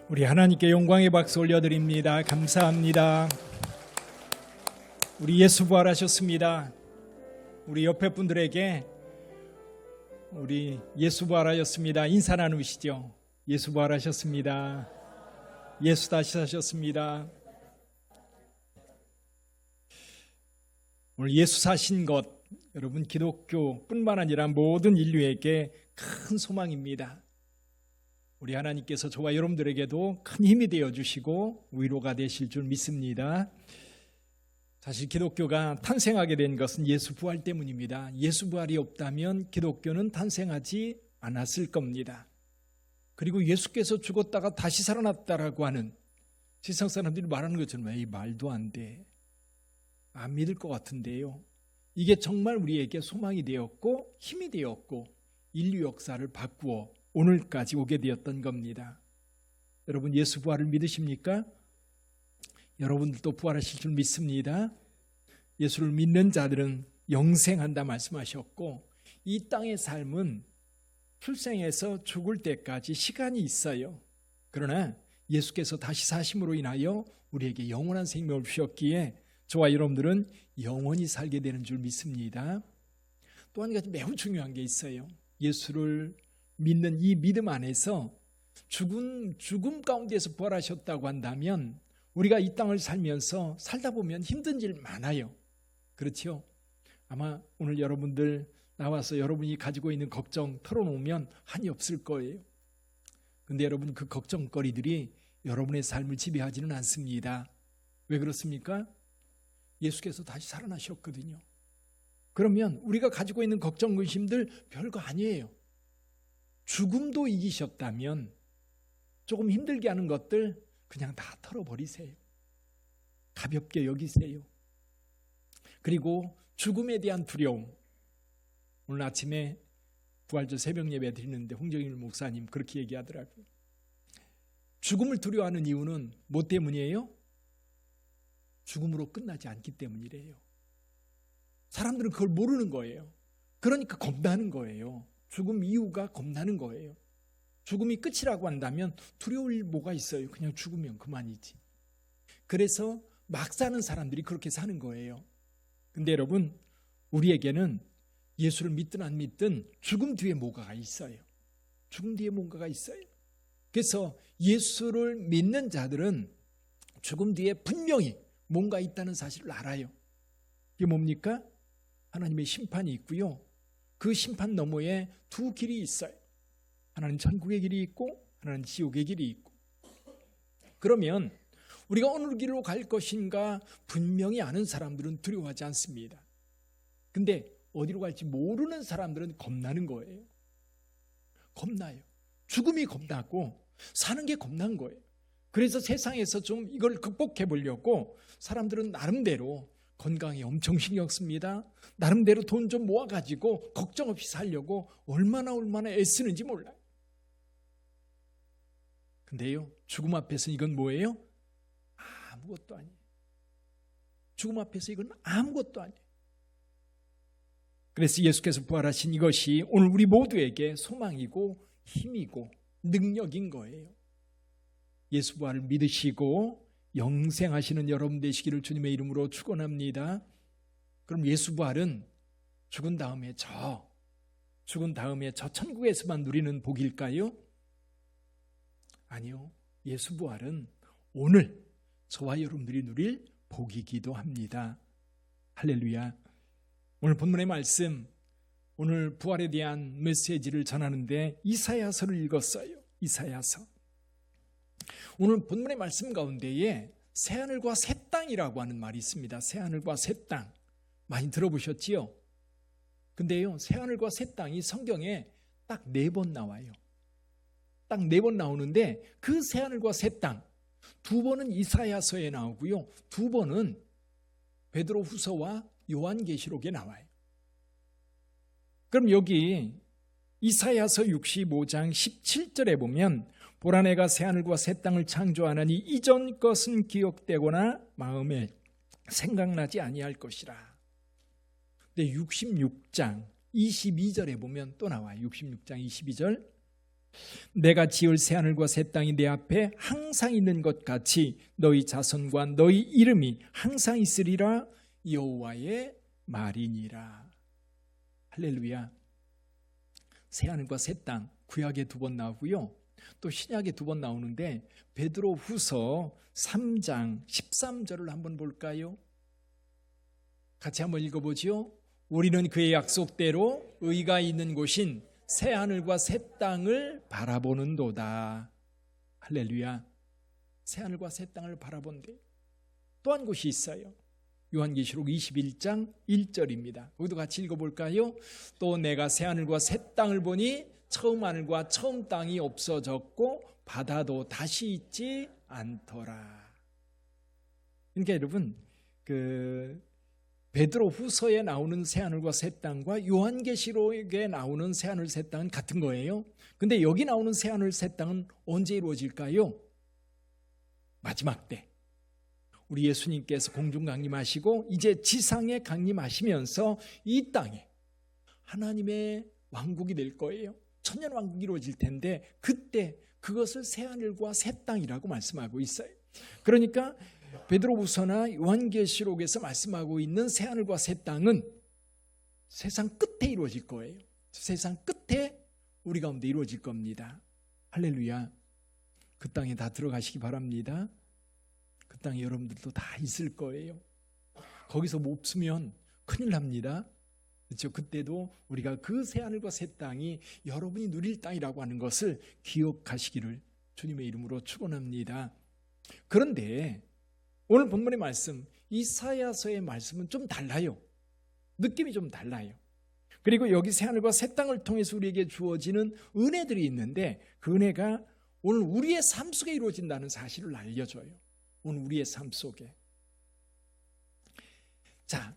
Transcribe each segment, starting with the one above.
우리 하나님께 영광의 박수 올려드립니다. 감사합니다. 우리 예수 부활하셨습니다. 우리 옆에 분들에게 우리 예수 부활하셨습니다 인사 나누시죠. 예수 부활하셨습니다. 예수 다시 사셨습니다. 오늘 예수 사신 것, 여러분 기독교뿐만 아니라 모든 인류에게 큰 소망입니다. 우리 하나님께서 저와 여러분들에게도 큰 힘이 되어주시고 위로가 되실 줄 믿습니다. 사실 기독교가 탄생하게 된 것은 예수 부활 때문입니다. 예수 부활이 없다면 기독교는 탄생하지 않았을 겁니다. 그리고 예수께서 죽었다가 다시 살아났다라고 하는 세상 사람들이 말하는 것처럼 에이 말도 안 돼. 안 믿을 것 같은데요. 이게 정말 우리에게 소망이 되었고 힘이 되었고 인류 역사를 바꾸어 오늘까지 오게 되었던 겁니다. 여러분 예수 부활을 믿으십니까? 여러분들도 부활하실 줄 믿습니다. 예수를 믿는 자들은 영생한다 말씀하셨고 이 땅의 삶은 출생에서 죽을 때까지 시간이 있어요. 그러나 예수께서 다시 사심으로 인하여 우리에게 영원한 생명을 주셨기에 저와 여러분들은 영원히 살게 되는 줄 믿습니다. 또 한 가지 매우 중요한 게 있어요. 예수를 믿는 이 믿음 안에서 죽음 가운데서 부활하셨다고 한다면 우리가 이 땅을 살면서 살다 보면 힘든 일 많아요. 그렇죠? 아마 오늘 여러분들 나와서 여러분이 가지고 있는 걱정 털어놓으면 한이 없을 거예요. 근데 여러분 그 걱정거리들이 여러분의 삶을 지배하지는 않습니다. 왜 그렇습니까? 예수께서 다시 살아나셨거든요. 그러면 우리가 가지고 있는 걱정, 근심들 별거 아니에요. 죽음도 이기셨다면 조금 힘들게 하는 것들 그냥 다 털어버리세요. 가볍게 여기세요. 그리고 죽음에 대한 두려움. 오늘 아침에 부활절 새벽 예배 드리는데 홍정일 목사님 그렇게 얘기하더라고요. 죽음을 두려워하는 이유는 뭐 때문이에요? 죽음으로 끝나지 않기 때문이래요. 사람들은 그걸 모르는 거예요. 그러니까 겁나는 거예요. 죽음 이유가 겁나는 거예요. 죽음이 끝이라고 한다면 두려울 일 뭐가 있어요? 그냥 죽으면 그만이지. 그래서 막 사는 사람들이 그렇게 사는 거예요. 근데 여러분 우리에게는 예수를 믿든 안 믿든 죽음 뒤에 뭐가 있어요. 죽음 뒤에 뭔가가 있어요. 그래서 예수를 믿는 자들은 죽음 뒤에 분명히 뭔가 있다는 사실을 알아요. 이게 뭡니까? 하나님의 심판이 있고요. 그 심판 너머에 두 길이 있어요. 하나는 천국의 길이 있고 하나는 지옥의 길이 있고. 그러면 우리가 어느 길로 갈 것인가 분명히 아는 사람들은 두려워하지 않습니다. 근데 어디로 갈지 모르는 사람들은 겁나는 거예요. 겁나요. 죽음이 겁나고 사는 게 겁난 거예요. 그래서 세상에서 좀 이걸 극복해 보려고 사람들은 나름대로 건강에 엄청 신경 씁니다. 나름대로 돈 좀 모아가지고 걱정 없이 살려고 얼마나 애쓰는지 몰라요. 근데요, 죽음 앞에서 이건 뭐예요? 아무것도 아니에요. 죽음 앞에서 이건 아무것도 아니에요. 그래서 예수께서 부활하신 이것이 오늘 우리 모두에게 소망이고 힘이고 능력인 거예요. 예수 부활을 믿으시고 영생하시는 여러분 되시기를 주님의 이름으로 축원합니다. 그럼 예수 부활은 죽은 다음에 저 천국에서만 누리는 복일까요? 아니요. 예수 부활은 오늘 저와 여러분들이 누릴 복이기도 합니다. 할렐루야. 오늘 본문의 말씀, 오늘 부활에 대한 메시지를 전하는데 이사야서를 읽었어요. 이사야서. 오늘 본문의 말씀 가운데에 새하늘과 새 땅이라고 하는 말이 있습니다. 새하늘과 새 땅. 많이 들어보셨지요? 근데요, 새하늘과 새 땅이 성경에 딱 4번 나와요. 딱 4번 나오는데 그 새하늘과 새 땅, 2번은 이사야서에 나오고요. 2번은 베드로 후서와 요한계시록에 나와요. 그럼 여기 이사야서 65장 17절에 보면 보라 내가 새하늘과 새 땅을 창조하나니 이전 것은 기억되거나 마음에 생각나지 아니할 것이라. 근데 66장 22절에 보면 또 나와요. 66장 22절 내가 지을 새하늘과 새 땅이 내 앞에 항상 있는 것 같이 너희 자손과 너희 이름이 항상 있으리라. 여호와의 말이니라. 할렐루야. 새하늘과 새 땅, 구약에 2번 나오고요, 또 신약에 2번 나오는데 베드로 후서 3장 13절을 한번 볼까요? 같이 한번 읽어보죠. 우리는 그의 약속대로 의가 있는 곳인 새하늘과 새 땅을 바라보는도다. 할렐루야. 새하늘과 새 땅을 바라본대. 또 한 곳이 있어요. 요한계시록 21장 1절입니다. 거기도 같이 읽어볼까요? 또 내가 새하늘과 새 땅을 보니 처음 하늘과 처음 땅이 없어졌고 바다도 다시 있지 않더라. 그러니까 여러분, 베드로 후서에 나오는 새하늘과 새 땅과 요한계시록에 나오는 새하늘 새 땅은 같은 거예요. 근데 여기 나오는 새하늘 새 땅은 언제 이루어질까요? 마지막 때. 우리 예수님께서 공중 강림하시고 이제 지상에 강림하시면서 이 땅에 하나님의 왕국이 될 거예요. 천년 왕국이 이루어질 텐데 그때 그것을 새하늘과 새 땅이라고 말씀하고 있어요. 그러니까 베드로후서나 요한계시록에서 말씀하고 있는 새하늘과 새 땅은 세상 끝에 이루어질 거예요. 세상 끝에 우리 가운데 이루어질 겁니다. 할렐루야. 그 땅에 다 들어가시기 바랍니다. 그 땅에 여러분들도 다 있을 거예요. 거기서 못 없으면 큰일 납니다. 그렇죠? 그때도 우리가 그 새하늘과 새 땅이 여러분이 누릴 땅이라고 하는 것을 기억하시기를 주님의 이름으로 축원합니다. 그런데 오늘 본문의 말씀, 이사야서의 말씀은 좀 달라요. 느낌이 좀 달라요. 그리고 여기 새하늘과 새 땅을 통해서 우리에게 주어지는 은혜들이 있는데 그 은혜가 오늘 우리의 삶 속에 이루어진다는 사실을 알려줘요. 오늘 우리의 삶 속에. 자,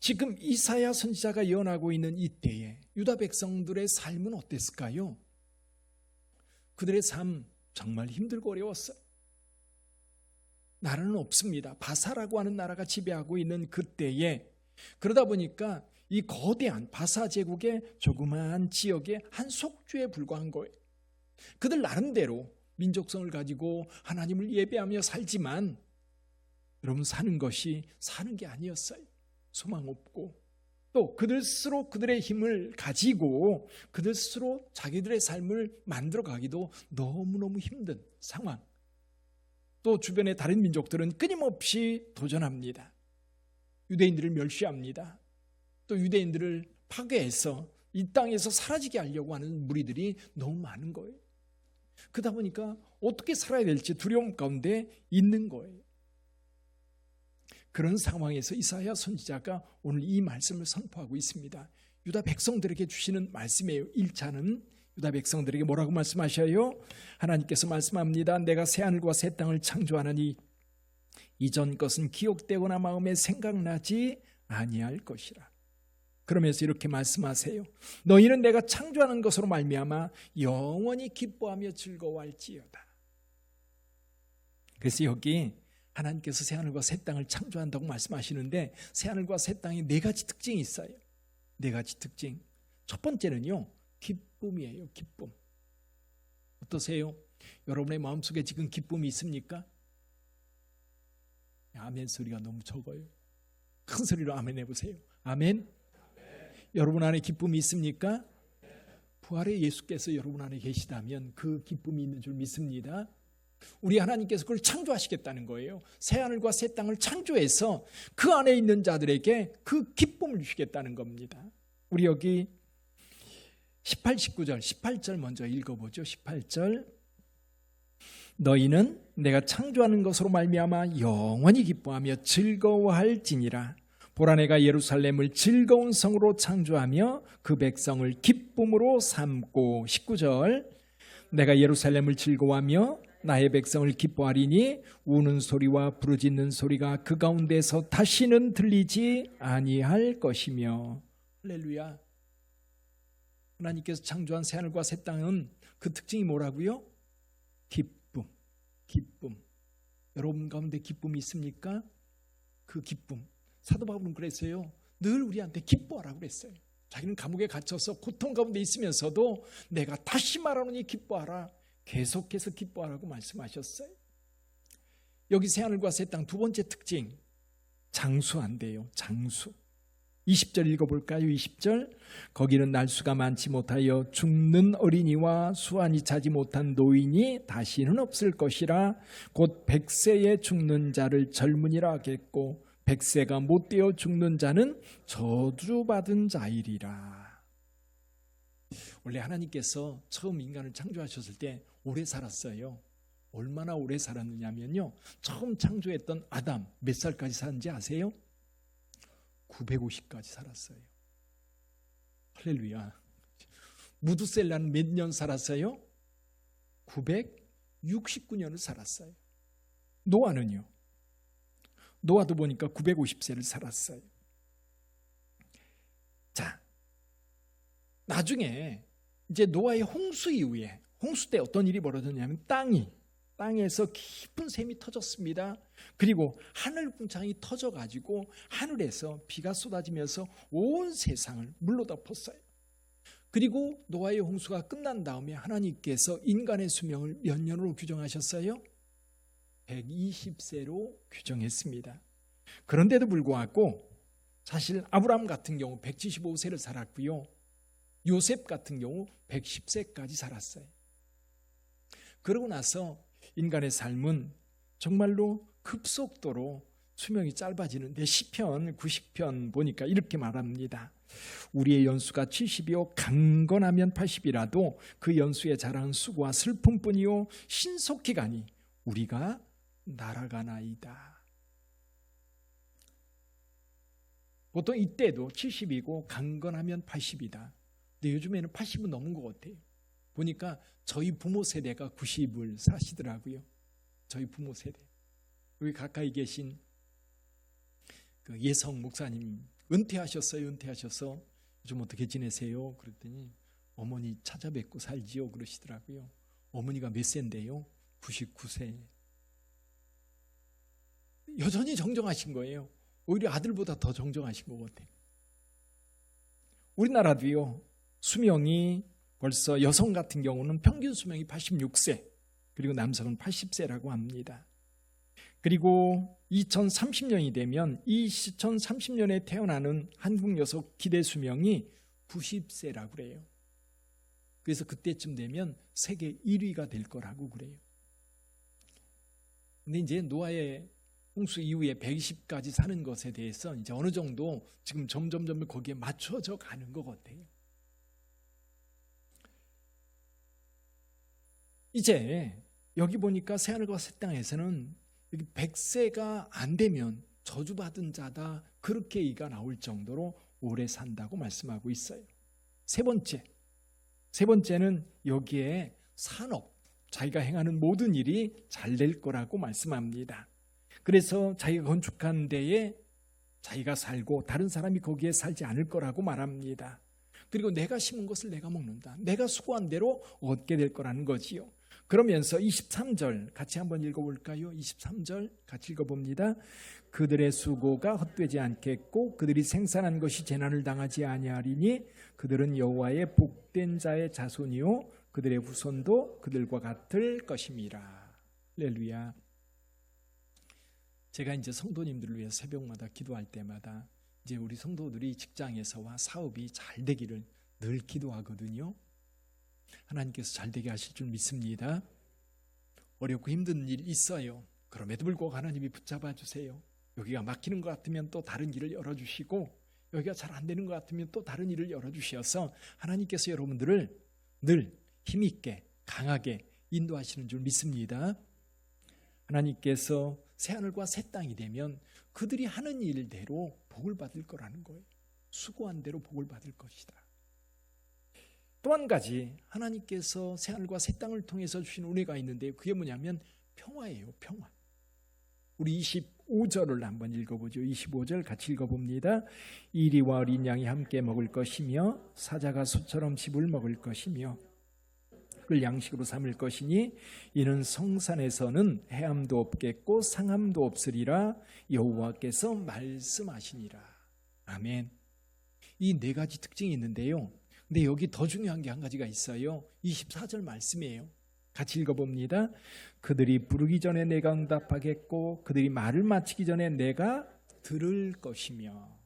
지금 이사야 선지자가 예언하고 있는 이때에 유다 백성들의 삶은 어땠을까요? 그들의 삶 정말 힘들고 어려웠어요. 나라는 없습니다. 바사라고 하는 나라가 지배하고 있는 그때에, 그러다 보니까 이 거대한 바사 제국의 조그마한 지역의 한 속주에 불과한 거예요. 그들 나름대로 민족성을 가지고 하나님을 예배하며 살지만 여러분, 사는 것이 사는 게 아니었어요. 소망 없고, 또 그들 스스로 그들의 힘을 가지고 그들 스스로 자기들의 삶을 만들어가기도 너무너무 힘든 상황. 또 주변의 다른 민족들은 끊임없이 도전합니다. 유대인들을 멸시합니다. 또 유대인들을 파괴해서 이 땅에서 사라지게 하려고 하는 무리들이 너무 많은 거예요. 그러다 보니까 어떻게 살아야 될지 두려움 가운데 있는 거예요. 그런 상황에서 이사야 선지자가 오늘 이 말씀을 선포하고 있습니다. 유다 백성들에게 주시는 말씀이에요. 1차는 유다 백성들에게 뭐라고 말씀하셔요? 하나님께서 말씀합니다. 내가 새하늘과 새 땅을 창조하느니 이전 것은 기억되거나 마음에 생각나지 아니할 것이라. 그러면서 이렇게 말씀하세요. 너희는 내가 창조하는 것으로 말미암아 영원히 기뻐하며 즐거워할지어다. 그래서 여기 하나님께서 새하늘과 새 땅을 창조한다고 말씀하시는데 새하늘과 새 땅에 4가지 특징이 있어요. 4가지 특징. 첫 번째는요, 기쁨이에요. 기쁨. 어떠세요? 여러분의 마음속에 지금 기쁨이 있습니까? 아멘 소리가 너무 적어요. 큰 소리로 아멘 해보세요. 아멘. 여러분 안에 기쁨이 있습니까? 부활의 예수께서 여러분 안에 계시다면 그 기쁨이 있는 줄 믿습니다. 우리 하나님께서 그걸 창조하시겠다는 거예요. 새하늘과 새 땅을 창조해서 그 안에 있는 자들에게 그 기쁨을 주시겠다는 겁니다. 우리 여기 18, 19절, 18절 먼저 읽어보죠. 18절. 너희는 내가 창조하는 것으로 말미암아 영원히 기뻐하며 즐거워할지니라. 보라, 내가 예루살렘을 즐거운 성으로 창조하며 그 백성을 기쁨으로 삼고. 19절. 내가 예루살렘을 즐거워하며 나의 백성을 기뻐하리니 우는 소리와 부르짖는 소리가 그 가운데서 다시는 들리지 아니할 것이며. 할렐루야. 하나님께서 창조한 새하늘과 새 땅은 그 특징이 뭐라고요? 기쁨. 기쁨. 여러분 가운데 기쁨이 있습니까? 그 기쁨. 사도 바울은 그랬어요. 늘 우리한테 기뻐하라고 그랬어요. 자기는 감옥에 갇혀서 고통 가운데 있으면서도 내가 다시 말하노니 기뻐하라. 계속해서 기뻐하라고 말씀하셨어요. 여기 새하늘과 새 땅 두 번째 특징, 장수한대요. 장수. 20절 읽어볼까요? 20절. 거기는 날수가 많지 못하여 죽는 어린이와 수완이 차지 못한 노인이 다시는 없을 것이라. 곧 100세에 죽는 자를 젊은이라 하겠고 100세가 못되어 죽는 자는 저주받은 자이리라. 원래 하나님께서 처음 인간을 창조하셨을 때 오래 살았어요. 얼마나 오래 살았느냐면요, 처음 창조했던 아담 몇 살까지 사는지 아세요? 950까지 살았어요. 할렐루야. 무두셀라는 몇 년 살았어요? 969년을 살았어요. 노아는요? 노아도 보니까 950세를 살았어요. 자, 나중에 이제 노아의 홍수 이후에, 홍수 때 어떤 일이 벌어졌냐면 땅에서 깊은 샘이 터졌습니다. 그리고 하늘 궁창이 터져가지고 하늘에서 비가 쏟아지면서 온 세상을 물로 덮었어요. 그리고 노아의 홍수가 끝난 다음에 하나님께서 인간의 수명을 몇 년으로 규정하셨어요? 120세로 규정했습니다. 그런데도 불구하고 사실 아브라함 같은 경우 175세를 살았고요. 요셉 같은 경우 110세까지 살았어요. 그러고 나서 인간의 삶은 정말로 급속도로 수명이 짧아지는데 시편 90편 보니까 이렇게 말합니다. 우리의 연수가 70이요 강건하면 80이라도 그 연수에 자라는 수고와 슬픔뿐이요 신속히 가니 우리가 날아가나이다. 보통 이때도 70이고 강건하면 80이다. 근데 요즘에는 80은 넘은 것 같아요. 보니까 저희 부모 세대가 90을 사시더라고요. 저희 부모 세대. 여기 가까이 계신 그 예성 목사님 은퇴하셨어요. 은퇴하셔서 요즘 어떻게 지내세요? 그랬더니 어머니 찾아뵙고 살지요 그러시더라고요. 어머니가 몇 세인데요? 99세. 여전히 정정하신 거예요. 오히려 아들보다 더 정정하신 것 같아요. 우리나라도요, 수명이 벌써 여성 같은 경우는 평균 수명이 86세, 그리고 남성은 80세라고 합니다. 그리고 2030년이 되면 2030년에 태어나는 한국 여성 기대 수명이 90세라고 그래요. 그래서 그때쯤 되면 세계 1위가 될 거라고 그래요. 근데 이제 노아의 홍수 이후에 120까지 사는 것에 대해서 이제 어느 정도 지금 점점 거기에 맞춰져 가는 것 같아요. 이제 여기 보니까 새하늘과 새 땅에서는 여기 100세가 안 되면 저주받은 자다, 그렇게 얘기가 나올 정도로 오래 산다고 말씀하고 있어요. 세 번째는 여기에 산업, 자기가 행하는 모든 일이 잘 될 거라고 말씀합니다. 그래서 자기가 건축한 데에 자기가 살고 다른 사람이 거기에 살지 않을 거라고 말합니다. 그리고 내가 심은 것을 내가 먹는다. 내가 수고한 대로 얻게 될 거라는 거지요. 그러면서 23절 같이 한번 읽어볼까요? 23절 같이 읽어봅니다. 그들의 수고가 헛되지 않겠고 그들이 생산한 것이 재난을 당하지 아니하리니 그들은 여호와의 복된 자의 자손이요 그들의 후손도 그들과 같을 것임이라. 할렐루야. 제가 이제 성도님들을 위해 새벽마다 기도할 때마다 이제 우리 성도들이 직장에서와 사업이 잘 되기를 늘 기도하거든요. 하나님께서 잘 되게 하실 줄 믿습니다. 어렵고 힘든 일 있어요. 그럼에도 불구하고 하나님이 붙잡아 주세요. 여기가 막히는 것 같으면 또 다른 길을 열어주시고 여기가 잘 안 되는 것 같으면 또 다른 일을 열어주셔서 하나님께서 여러분들을 늘 힘있게 강하게 인도하시는 줄 믿습니다. 하나님께서 새하늘과 새 땅이 되면 그들이 하는 일대로 복을 받을 거라는 거예요. 수고한 대로 복을 받을 것이다. 또 한 가지 하나님께서 새하늘과 새 땅을 통해서 주신 은혜가 있는데 그게 뭐냐면 평화예요. 평화. 우리 25절을 한번 읽어보죠. 25절 같이 읽어봅니다. 이리와 어린 양이 함께 먹을 것이며 사자가 소처럼 씹을 먹을 것이며 그걸 양식으로 삼을 것이니 이는 성산에서는 해함도 없겠고 상함도 없으리라 여호와께서 말씀하시니라. 아멘. 이 네 가지 특징이 있는데요. 근데 여기 더 중요한 게 한 가지가 있어요. 24절 말씀이에요. 같이 읽어봅니다. 그들이 부르기 전에 내가 응답하겠고 그들이 말을 마치기 전에 내가 들을 것이며.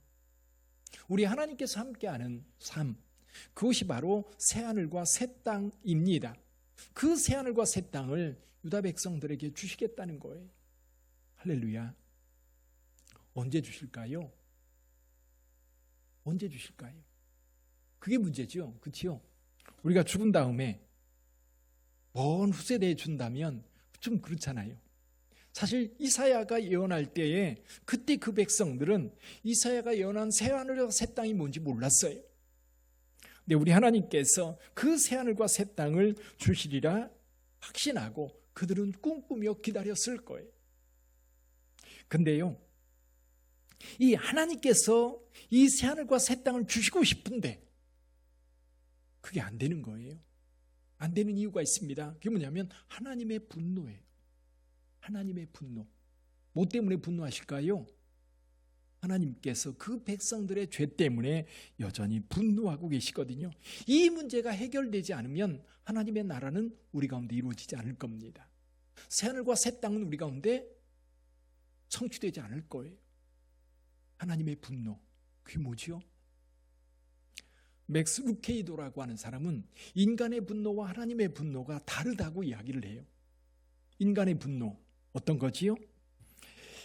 우리 하나님께서 함께하는 삶, 그것이 바로 새하늘과 새 땅입니다. 그 새하늘과 새 땅을 유다 백성들에게 주시겠다는 거예요. 할렐루야. 언제 주실까요? 언제 주실까요? 그게 문제죠. 그렇죠? 우리가 죽은 다음에 먼 후세대에 준다면 좀 그렇잖아요. 사실 이사야가 예언할 때에 그때 그 백성들은 이사야가 예언한 새하늘과 새 땅이 뭔지 몰랐어요. 근데 우리 하나님께서 그 새하늘과 새 땅을 주시리라 확신하고 그들은 꿈꾸며 기다렸을 거예요. 근데요, 이 하나님께서 이 새하늘과 새 땅을 주시고 싶은데 그게 안 되는 거예요. 안 되는 이유가 있습니다. 그게 뭐냐면 하나님의 분노예요. 하나님의 분노. 뭐 때문에 분노하실까요? 하나님께서 그 백성들의 죄 때문에 여전히 분노하고 계시거든요. 이 문제가 해결되지 않으면 하나님의 나라는 우리 가운데 이루어지지 않을 겁니다. 새하늘과 새 땅은 우리 가운데 성취되지 않을 거예요. 하나님의 분노. 그게 뭐지요? 맥스 루케이도라고 하는 사람은 인간의 분노와 하나님의 분노가 다르다고 이야기를 해요. 인간의 분노 어떤 거지요?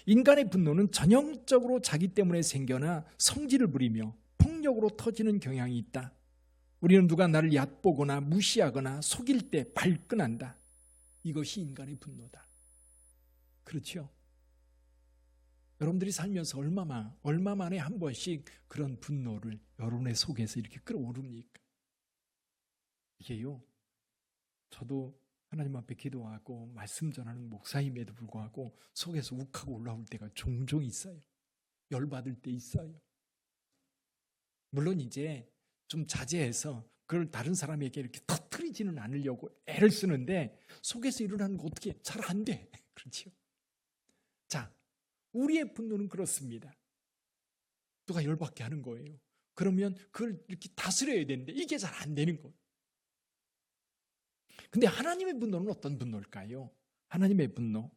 인간의 분노는 전형적으로 자기 때문에 생겨나 성질을 부리며 폭력으로 터지는 경향이 있다. 우리는 누가 나를 얕보거나 무시하거나 속일 때 발끈한다. 이것이 인간의 분노다. 그렇죠? 여러분들이 살면서 얼마 만에 한 번씩 그런 분노를 여러분의 속에서 이렇게 끌어오릅니까? 이게요, 저도 하나님 앞에 기도하고 말씀 전하는 목사임에도 불구하고 속에서 욱하고 올라올 때가 종종 있어요. 열받을 때 있어요. 물론 이제 좀 자제해서 그걸 다른 사람에게 이렇게 터뜨리지는 않으려고 애를 쓰는데 속에서 일어나는 거 어떻게 잘 안 돼. 그렇죠? 자, 우리의 분노는 그렇습니다. 누가 열받게 하는 거예요. 그러면 그걸 이렇게 다스려야 되는데 이게 잘 안 되는 거예요. 근데 하나님의 분노는 어떤 분노일까요? 하나님의 분노.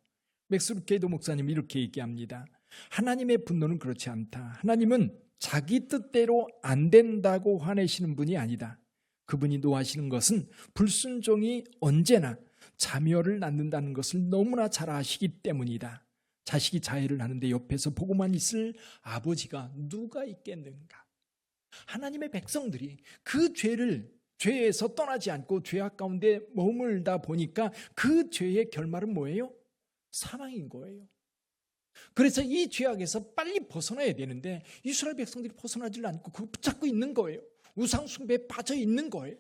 맥스 루케이도 목사님이 이렇게 얘기합니다. 하나님의 분노는 그렇지 않다. 하나님은 자기 뜻대로 안 된다고 화내시는 분이 아니다. 그분이 노하시는 것은 불순종이 언제나 자멸을 낳는다는 것을 너무나 잘 아시기 때문이다. 자식이 자해를 하는데 옆에서 보고만 있을 아버지가 누가 있겠는가? 하나님의 백성들이 그 죄에서 떠나지 않고 죄악 가운데 머물다 보니까 그 죄의 결말은 뭐예요? 사망인 거예요. 그래서 이 죄악에서 빨리 벗어나야 되는데 이스라엘 백성들이 벗어나질 않고 그걸 붙잡고 있는 거예요. 우상 숭배에 빠져 있는 거예요.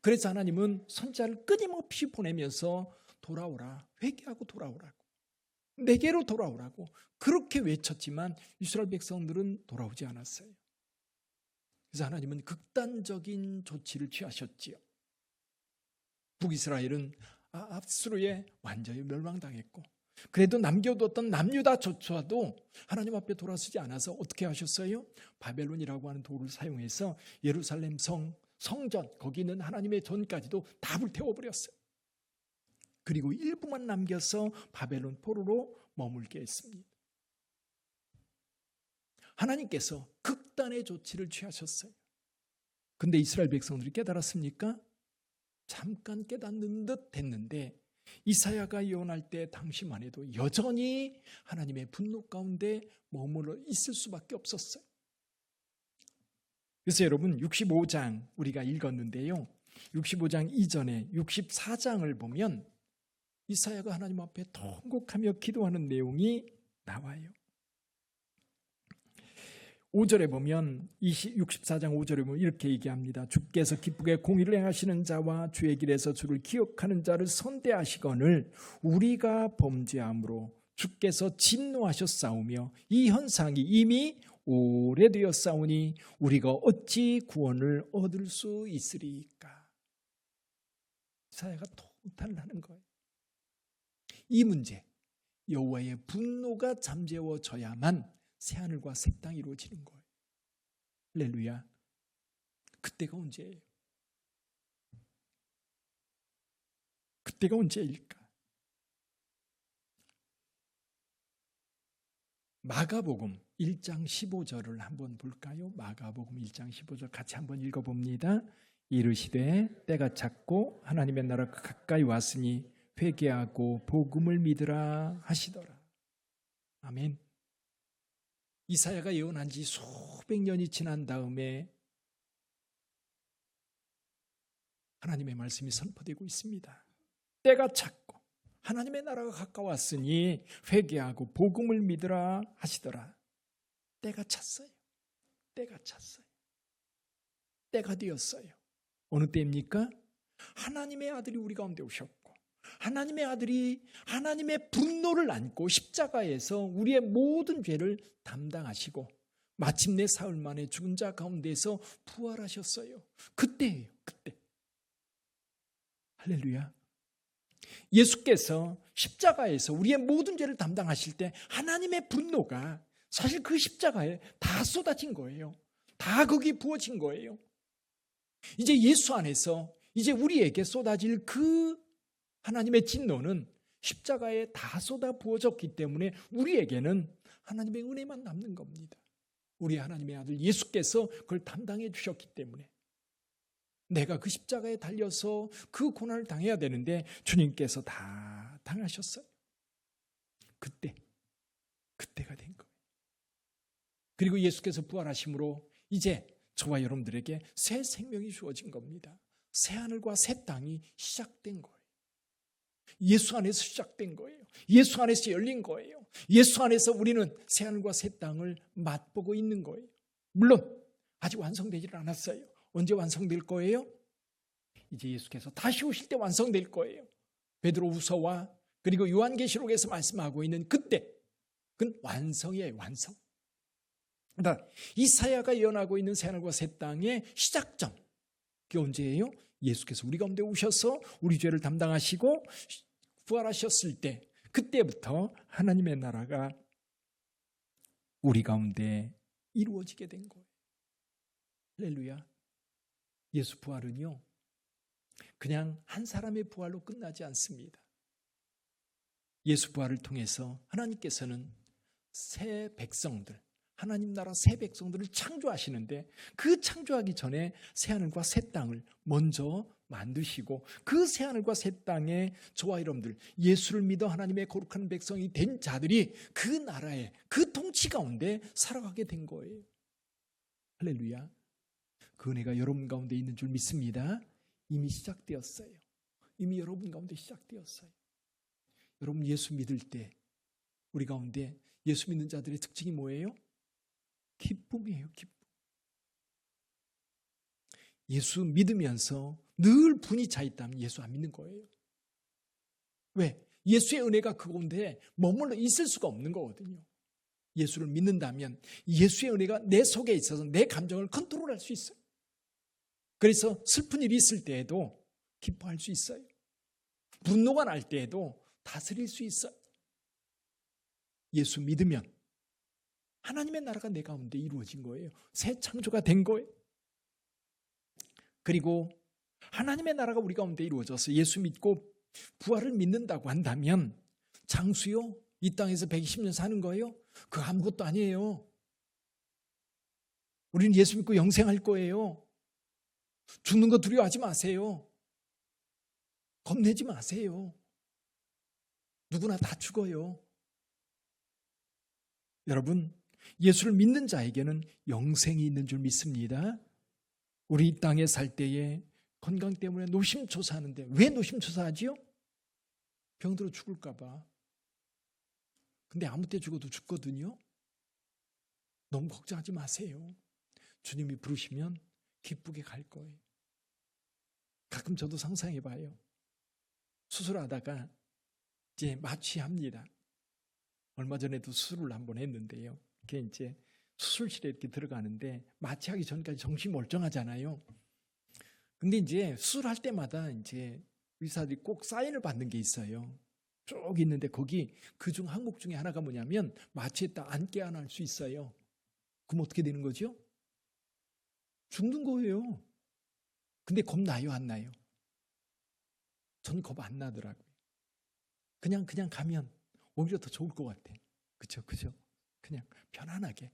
그래서 하나님은 선지자를 끊임없이 보내면서 돌아오라, 회개하고 돌아오라고, 내게로 돌아오라고 그렇게 외쳤지만 이스라엘 백성들은 돌아오지 않았어요. 그래서 하나님은 극단적인 조치를 취하셨지요. 북이스라엘은 압수르에 완전히 멸망당했고, 그래도 남겨뒀던 남유다조차도 하나님 앞에 돌아서지 않아서 어떻게 하셨어요? 바벨론이라고 하는 돌을 사용해서 예루살렘 성전, 거기 있는 하나님의 전까지도 다 불태워버렸어요. 그리고 일부만 남겨서 바벨론 포로로 머물게 했습니다. 하나님께서 극단의 조치를 취하셨어요. 근데 이스라엘 백성들이 깨달았습니까? 잠깐 깨닫는 듯 됐는데 이사야가 예언할 때 당시만 해도 여전히 하나님의 분노 가운데 머물러 있을 수밖에 없었어요. 그래서 여러분 65장 우리가 읽었는데요. 65장 이전에 64장을 보면 이사야가 하나님 앞에 통곡하며 기도하는 내용이 나와요. 5절에 보면 64장 5절에 보면 이렇게 얘기합니다. 주께서 기쁘게 공의를 행하시는 자와 주의 길에서 주를 기억하는 자를 선대하시거늘 우리가 범죄함으로 주께서 진노하셨사오며 이 현상이 이미 오래되었사오니 우리가 어찌 구원을 얻을 수 있으리까? 이사야가 통탄을 하는 거예요. 이 문제, 여호와의 분노가 잠재워져야만 새하늘과 새 땅이 이루어지는 거예요. 할렐루야. 그때가 언제예요? 그때가 언제일까? 마가복음 1장 15절을 한번 볼까요? 마가복음 1장 15절 같이 한번 읽어봅니다. 이르시되 때가 찼고 하나님의 나라가 가까이 왔으니 회개하고 복음을 믿으라 하시더라. 아멘. 이사야가 예언한 지 수백 년이 지난 다음에 하나님의 말씀이 선포되고 있습니다. 때가 찼고 하나님의 나라가 가까웠으니 회개하고 복음을 믿으라 하시더라. 때가 찼어요. 때가 찼어요. 때가 되었어요. 어느 때입니까? 하나님의 아들이 우리 가운데 오셨고 하나님의 아들이 하나님의 분노를 안고 십자가에서 우리의 모든 죄를 담당하시고 마침내 사흘 만에 죽은 자 가운데서 부활하셨어요. 그때예요. 그때. 할렐루야. 예수께서 십자가에서 우리의 모든 죄를 담당하실 때 하나님의 분노가 사실 그 십자가에 다 쏟아진 거예요. 다 거기에 부어진 거예요. 이제 예수 안에서 이제 우리에게 쏟아질 그 하나님의 진노는 십자가에 다 쏟아 부어졌기 때문에 우리에게는 하나님의 은혜만 남는 겁니다. 우리 하나님의 아들 예수께서 그걸 담당해 주셨기 때문에 내가 그 십자가에 달려서 그 고난을 당해야 되는데 주님께서 다 당하셨어요. 그때가 된 거예요. 그리고 예수께서 부활하심으로 이제 저와 여러분들에게 새 생명이 주어진 겁니다. 새 하늘과 새 땅이 시작된 거예요. 예수 안에서 시작된 거예요. 예수 안에서 열린 거예요. 예수 안에서 우리는 새 하늘과 새 땅을 맛보고 있는 거예요. 물론 아직 완성되지 않았어요. 언제 완성될 거예요? 이제 예수께서 다시 오실 때 완성될 거예요. 베드로후서와 그리고 요한계시록에서 말씀하고 있는 그때, 그건 완성이에요. 완성. 그러니까 이사야가 예언하고 있는 새하늘과 새 땅의 시작점, 그게 언제예요? 예수께서 우리 가운데 오셔서 우리 죄를 담당하시고 부활하셨을 때, 그때부터 하나님의 나라가 우리 가운데 이루어지게 된 거예요. 할렐루야. 예수 부활은요, 그냥 한 사람의 부활로 끝나지 않습니다. 예수 부활을 통해서 하나님께서는 새 백성들, 하나님 나라 새 백성들을 창조하시는데 그 창조하기 전에 새하늘과 새 땅을 먼저 만드시고 그 새하늘과 새 땅에 저와 여러분들 예수를 믿어 하나님의 거룩한 백성이 된 자들이 그 나라의 그 통치 가운데 살아가게 된 거예요. 할렐루야. 그 은혜가 여러분 가운데 있는 줄 믿습니다. 이미 시작되었어요. 이미 여러분 가운데 시작되었어요. 여러분 예수 믿을 때 우리 가운데 예수 믿는 자들의 특징이 뭐예요? 기쁨이에요. 기쁨. 예수 믿으면서 늘 분이 차 있다면 예수 안 믿는 거예요. 왜? 예수의 은혜가 그 가운데 머물러 있을 수가 없는 거거든요. 예수를 믿는다면 예수의 은혜가 내 속에 있어서 내 감정을 컨트롤할 수 있어요. 그래서 슬픈 일이 있을 때에도 기뻐할 수 있어요. 분노가 날 때에도 다스릴 수 있어요. 예수 믿으면 하나님의 나라가 내 가운데 이루어진 거예요. 새 창조가 된 거예요. 그리고 하나님의 나라가 우리 가운데 이루어져서 예수 믿고 부활을 믿는다고 한다면 장수요? 이 땅에서 120년 사는 거예요? 그거 아무것도 아니에요. 우리는 예수 믿고 영생할 거예요. 죽는 거 두려워하지 마세요. 겁내지 마세요. 누구나 다 죽어요. 여러분, 예수를 믿는 자에게는 영생이 있는 줄 믿습니다. 우리 이 땅에 살 때에 건강 때문에 노심초사하는데 왜 노심초사하지요? 병들어 죽을까 봐. 근데 아무 때 죽어도 죽거든요. 너무 걱정하지 마세요. 주님이 부르시면 기쁘게 갈 거예요. 가끔 저도 상상해봐요. 수술하다가 이제 마취합니다. 얼마 전에도 수술을 한번 했는데요. 그게 이제 수술실에 이렇게 들어가는데 마취하기 전까지 정신이 멀쩡하잖아요. 근데 이제 수술할 때마다 이제 의사들이 꼭 사인을 받는 게 있어요. 쭉 있는데 거기 그중 항목 중에 하나가 뭐냐면 마취했다 안 깨어날 수 있어요. 그럼 어떻게 되는 거죠? 죽는 거예요. 근데 겁나요, 안 나요? 전 겁 안 나더라고요. 그냥 가면 오히려 더 좋을 것 같아. 그죠? 그냥 편안하게.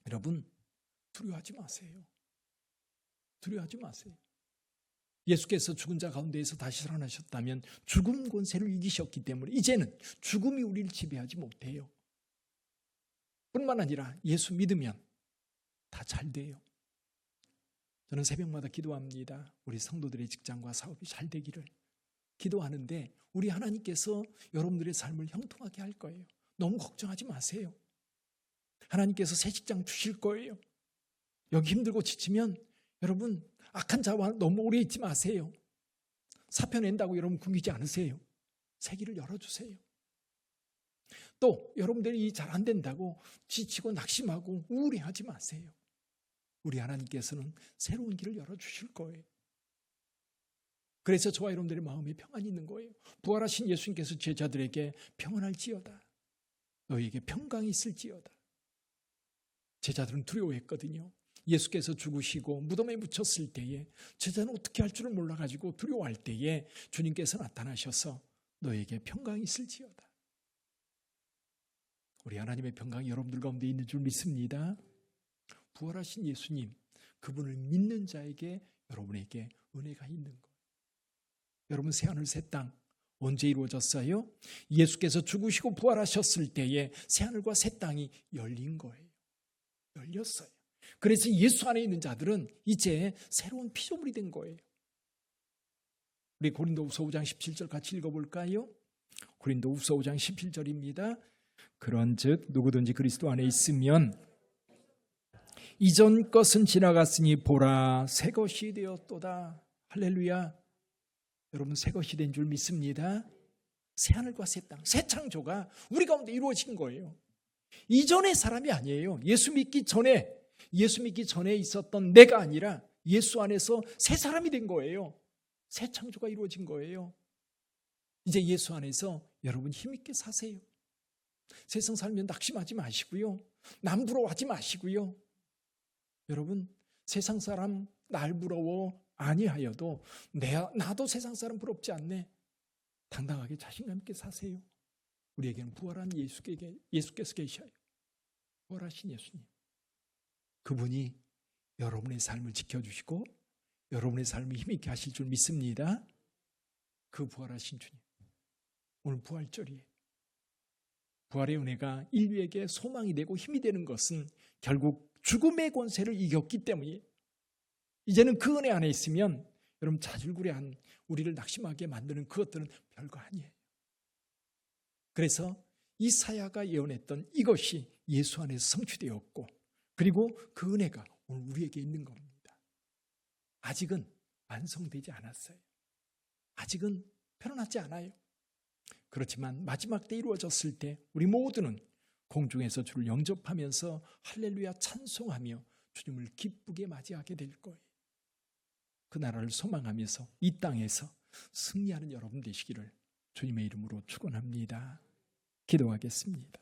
여러분, 두려워하지 마세요. 두려워하지 마세요. 예수께서 죽은 자 가운데에서 다시 살아나셨다면 죽음 권세를 이기셨기 때문에 이제는 죽음이 우리를 지배하지 못해요. 뿐만 아니라 예수 믿으면 다 잘 돼요. 저는 새벽마다 기도합니다. 우리 성도들의 직장과 사업이 잘 되기를 기도하는데 우리 하나님께서 여러분들의 삶을 형통하게 할 거예요. 너무 걱정하지 마세요. 하나님께서 새 직장 주실 거예요. 여기 힘들고 지치면 여러분 악한 자와 너무 오래 있지 마세요. 사표 낸다고 여러분 굶기지 않으세요. 새 길을 열어주세요. 또 여러분들이 잘 안 된다고 지치고 낙심하고 우울해하지 마세요. 우리 하나님께서는 새로운 길을 열어주실 거예요. 그래서 저와 여러분들의 마음에 평안이 있는 거예요. 부활하신 예수님께서 제자들에게 평안할지어다. 너희에게 평강이 있을지어다. 제자들은 두려워했거든요. 예수께서 죽으시고 무덤에 묻혔을 때에 제자는 어떻게 할 줄을 몰라가지고 두려워할 때에 주님께서 나타나셔서 너에게 평강이 있을지어다. 우리 하나님의 평강이 여러분들 가운데 있는 줄 믿습니다. 부활하신 예수님, 그분을 믿는 자에게 여러분에게 은혜가 있는 거예요. 여러분, 새하늘 새 땅 언제 이루어졌어요? 예수께서 죽으시고 부활하셨을 때에 새하늘과 새 땅이 열린 거예요. 열렸어요. 그래서 예수 안에 있는 자들은 이제 새로운 피조물이 된 거예요. 우리 고린도후서 5장 17절 같이 읽어볼까요? 고린도후서 5장 17절입니다. 그런즉 누구든지 그리스도 안에 있으면 이전 것은 지나갔으니 보라 새 것이 되었도다. 할렐루야. 여러분, 새 것이 된 줄 믿습니다. 새 하늘과 새 땅, 새 창조가 우리 가운데 이루어진 거예요. 이전의 사람이 아니에요. 예수 믿기 전에 있었던 내가 아니라 예수 안에서 새 사람이 된 거예요. 새 창조가 이루어진 거예요. 이제 예수 안에서 여러분 힘있게 사세요. 세상 살면 낙심하지 마시고요. 남 부러워하지 마시고요. 여러분, 세상 사람 날 부러워 아니하여도 나도 세상 사람 부럽지 않네. 당당하게 자신감 있게 사세요. 우리에게는 부활한 예수께서 계셔요. 부활하신 예수님. 그분이 여러분의 삶을 지켜주시고 여러분의 삶을 힘있게 하실 줄 믿습니다. 그 부활하신 주님. 오늘 부활절이에요. 부활의 은혜가 인류에게 소망이 되고 힘이 되는 것은 결국 죽음의 권세를 이겼기 때문이에요. 이제는 그 은혜 안에 있으면 여러분 자질구레한 우리를 낙심하게 만드는 그것들은 별거 아니에요. 그래서 이사야가 예언했던 이것이 예수 안에서 성취되었고 그리고 그 은혜가 오늘 우리에게 있는 겁니다. 아직은 완성되지 않았어요. 아직은 편안하지 않아요. 그렇지만 마지막 때 이루어졌을 때 우리 모두는 공중에서 주를 영접하면서 할렐루야 찬송하며 주님을 기쁘게 맞이하게 될 거예요. 그 나라를 소망하면서 이 땅에서 승리하는 여러분 되시기를 주님의 이름으로 축원합니다. 기도하겠습니다.